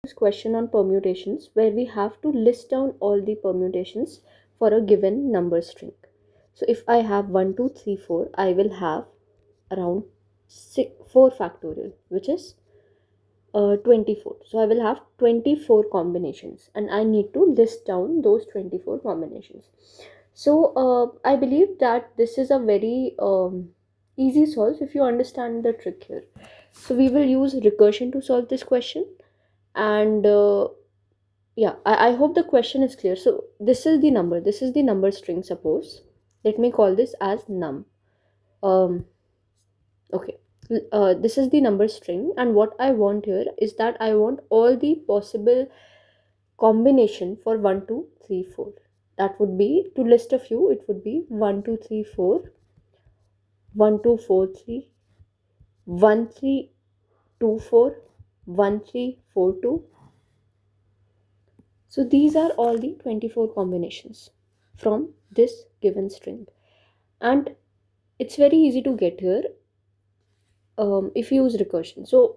this question on permutations where we have to list down all the permutations for a given number string. So if I have 1, 2, 3, 4, I will have around 4 factorial, which is 24. So I will have 24 combinations and I need to list down those 24 combinations. So I believe that this is a very easy solve if you understand the trick here. So we will use recursion to solve this question. And yeah, I hope the question is clear. So this is the number string, suppose. Let me call this as num. Okay. This is the number string, and what I want here is that I want all the possible combination for 1, 2, 3, 4. That would be, to list a few, it would be 1, 2, 3, 4, 1, 2, 4, 3, 1, 3, 2, 4, 1, 3, 4, 2. So these are all the 24 combinations from this given string. And it's very easy to get here if you use recursion. So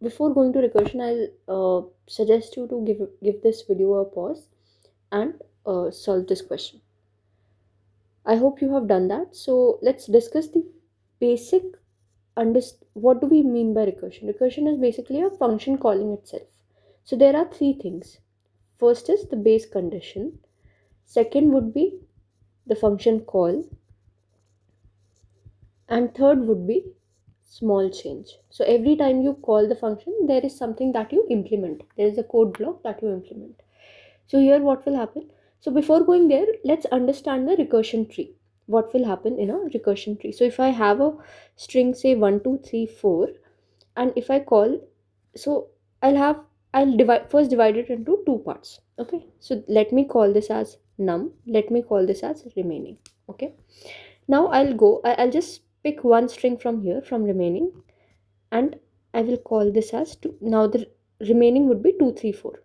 before going to recursion, I'll suggest you to give this video a pause and solve this question. I hope you have done that. So let's discuss the basic what do we mean by recursion. Recursion is basically a function calling itself. So there are three things. First is the base condition. Second would be the function call, and third would be small change. So every time you call the function, there is something that you implement. There is a code block that you implement. So here what will happen? So before going there, let's understand the recursion tree. What will happen in a recursion tree? So if I have a string, say 1, 2, 3, 4, and if I call, so I'll divide it into two parts. Okay, so let me call this as num, let me call this as remaining. Okay, now I'll just pick one string from here, from remaining, and I will call this as 2. Now the remaining would be 2, 3, 4,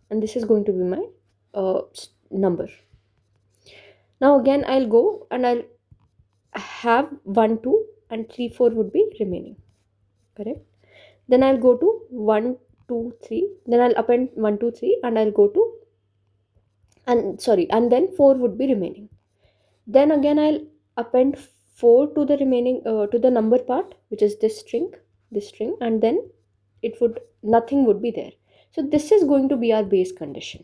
and this is going to be my number. Now again I'll go and I'll have 1, 2, and 3, 4 would be remaining, correct? Then I'll go to 1, 2, 3, then I'll append 1, 2, 3, and I'll go to, and then 4 would be remaining. Then again I'll append 4 to the remaining to the number part, which is this string, and then nothing would be there. So this is going to be our base condition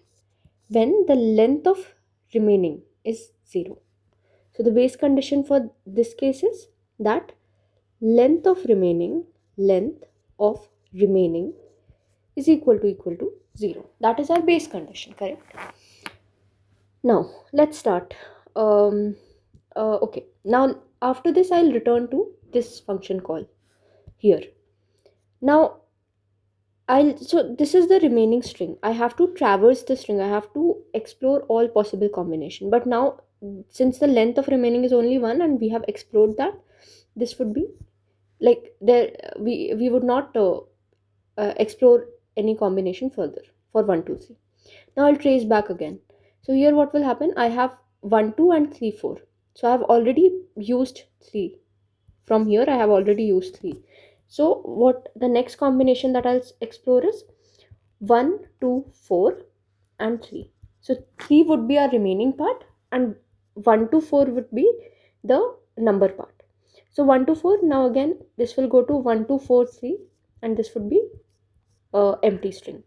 when the length of remaining is 0. So the base condition for this case is that length of remaining is equal to 0. That is our base condition, correct? Now let's start. Okay, now after this I'll return to this function call here. Now so this is the remaining string. I have to traverse the string. I have to explore all possible combination. But now, since the length of remaining is only 1 and we have explored that, this would be like there we would not explore any combination further for 1, 2, 3. Now I'll trace back again. So here what will happen? I have 1, 2 and 3, 4. So I have already used 3. From here I have already used 3. So what the next combination that I'll explore is 1, 2, 4 and 3. So 3 would be our remaining part and 1 to 4 would be the number part. So 1 to 4, now again this will go to 1, 2, 4, 3, and this would be empty string.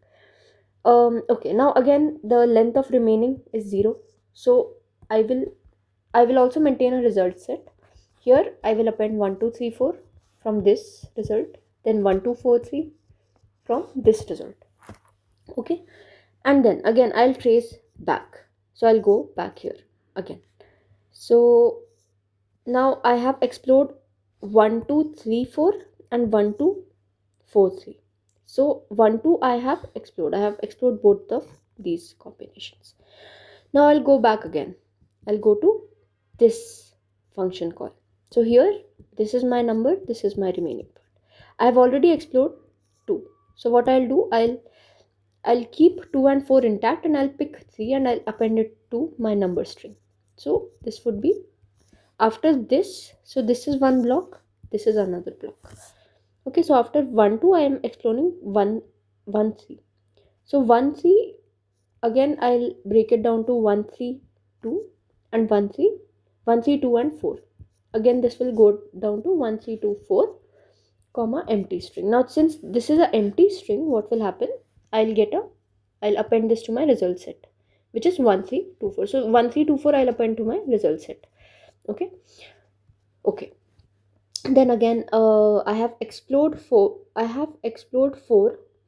Okay, now again the length of remaining is 0. So I will also maintain a result set. Here I will append 1, 2, 3, 4 from this result, then 1, 2, 4, 3 from this result. Okay, and then again I'll trace back. So I'll go back here again. So now I have explored 1, 2, 3, 4 and 1, 2, 4, 3. So 1, 2 I have explored both of these combinations. Now I'll go back again. I'll go to this function call. So here this is my number, this is my remaining part. I have already explored 2. So what I'll do, I'll keep 2 and 4 intact and I'll pick 3 and I'll append it to my number string. So this would be after this. So this is one block, this is another block. Okay, so after 1, 2 I am exploring 1, 1, 3. So 1 3, again I'll break it down to 1 3 2 and 1 3 1 3 2 and 4. Again this will go down to 1 3 2 4 comma empty string. Now since this is an empty string, what will happen? I'll get a I'll append this to my result set, which is 1 3 2 4. So 1 3 2 4 I'll append to my result set. Okay. Okay. Then again, I have explored 4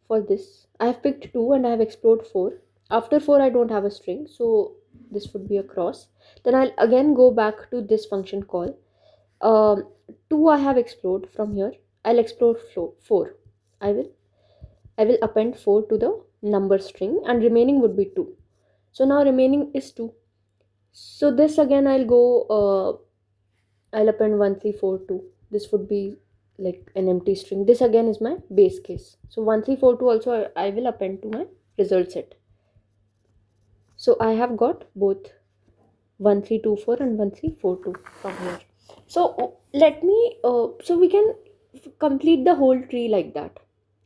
for this. I have picked 2 and I have explored 4. After 4 I don't have a string, so this would be a cross. Then I'll again go back to this function call. um, 2 I have explored. From here I'll explore 4. i will I will append 4 to the number string, and remaining would be 2. So now remaining is 2. So this again I'll append 1 3 4 2. This would be like an empty string. This again is my base case. So 1 3 4 2 also I will append to my result set. So I have got both 1 3 2 4 and 1 3 4 2 from here. So let me so we can complete the whole tree like that.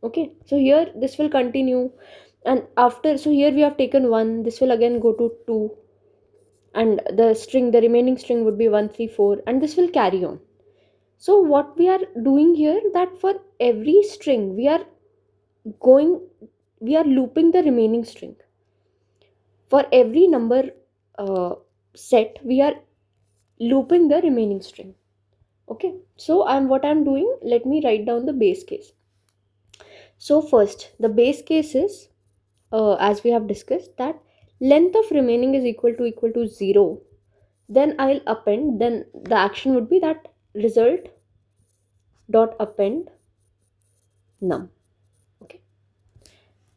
Okay, so here this will continue, and after, so here we have taken 1, this will again go to 2, and the remaining string would be 1 3 4, and this will carry on. So what we are doing here, that for every string going we are looping the remaining string. For every number set, we are looping the remaining string. Okay, so I'm doing, let me write down the base case. So first, the base case is, as we have discussed, that length of remaining is equal to 0. Then I'll append, then the action would be that result dot append num. Okay,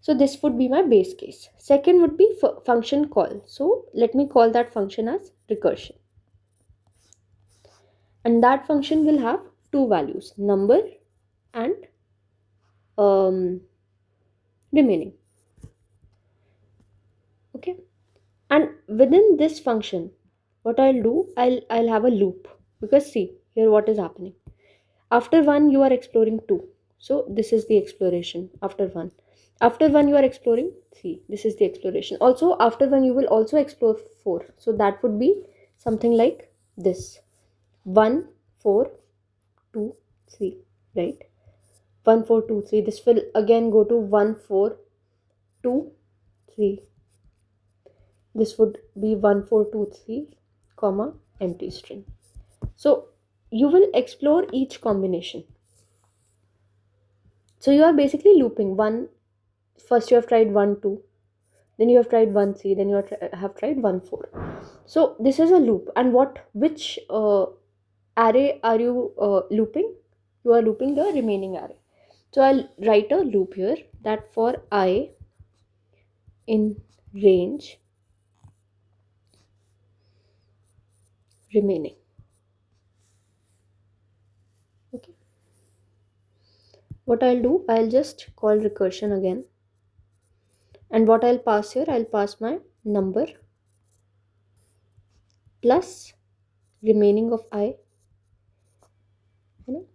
so this would be my base case. Second would be function call. So let me call that function as recursion, and that function will have two values, number and um, remaining. Okay, and within this function, what I'll do, I'll have a loop, because see here what is happening. After 1 you are exploring 2, so this is the exploration. After 1, after 1 you are exploring 3, this is the exploration. Also after 1 you will also explore 4, so that would be something like this: 1 4 2 3, right? 1 4 2 3, this will again go to 1 4 2 3. This would be 1 4 2 3 comma empty string. So you will explore each combination. So you are basically looping. First you have tried 1 2, then you have tried 1 3, then you have tried 1 4. So this is a loop. And which array are you looping? You are looping the remaining array. So I'll write a loop here, that for I in range remaining. Okay, what I'll do, I'll just call recursion again, and what I'll pass here, I'll pass my number plus remaining of I, you know,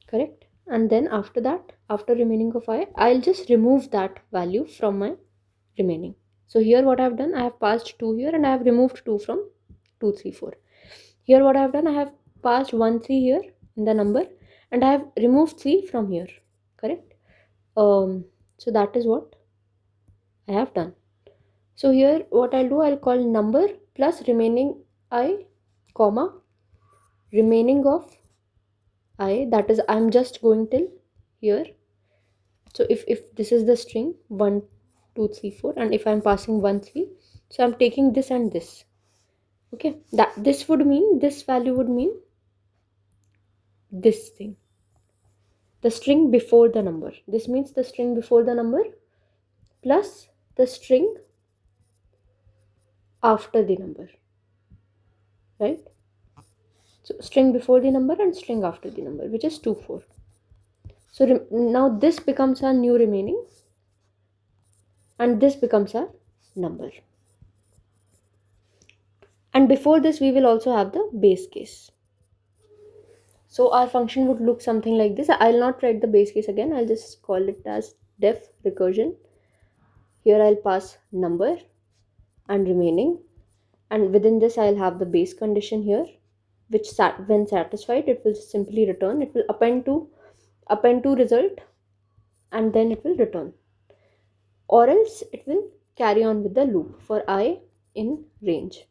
correct? And then after that, after remaining of I, I'll just remove that value from my remaining. So here what I've done, I have passed 2 here, and I have removed 2 from 2 3 4. Here what I have done, I have passed 1 3 here in the number, and I have removed 3 from here, correct? So that is what I have done. So here what I'll do, I'll call number plus remaining I comma remaining of I, that is I'm just going till here. So if this is the string 1 2 3 4, and if I'm passing 1 3, so I'm taking this and this. Okay, that this would mean, this value would mean this thing, the string before the number. This means the string before the number plus the string after the number, right? So string before the number and string after the number, which is 2 4. So now this becomes our new remaining, and this becomes our number. And before this we will also have the base case. So our function would look something like this. I'll not write the base case again, I'll just call it as def recursion Here I'll pass number and remaining, and within this I'll have the base condition here, which when satisfied it will simply return. It will append to result, and then it will return, or else it will carry on with the loop for I in range.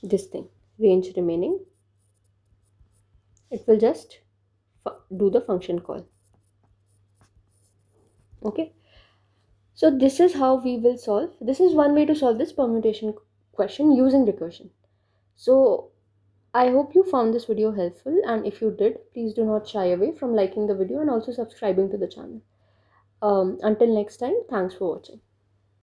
This thing, range remaining, it will just do the function call. Okay, so this is how we will solve. This is one way to solve this permutation question using recursion. So I hope you found this video helpful, and if you did, please do not shy away from liking the video and also subscribing to the channel. Until next time, thanks for watching.